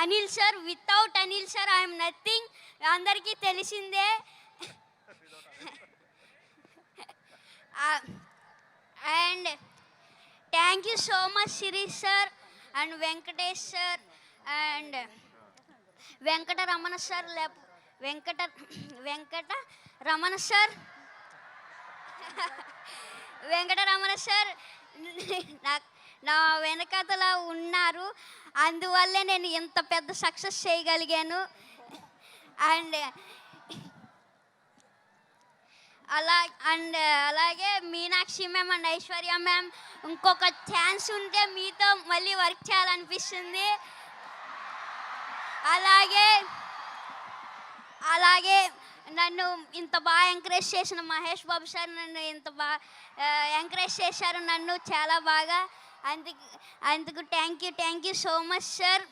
Anil sir. Without Anil sir I'm nothing. అందరికీ తెలిసిందే. And thank you so much Shirish sir and Venkatesh sir and Venkataramana sir. Venkataramana sir Venkataramana sir నా వెనకతల ఉన్నారు. అందువల్లే నేను ఇంత పెద్ద సక్సెస్ చేయగలిగాను. అండ్ అలాగే Meenakshi ma'am and Aishwarya ma'am, ఇంకొక ఛాన్స్ ఉంటే మీతో మళ్ళీ వర్క్ చేయాలనిపిస్తుంది. అలాగే నన్ను ఇంత బాగా ఎంకరేజ్ చేసిన మహేష్ బాబు సార్ నన్ను ఇంత బాగా ఎంకరేజ్ చేశారు నన్ను చాలా బాగా. అందుకు thank you so much sir.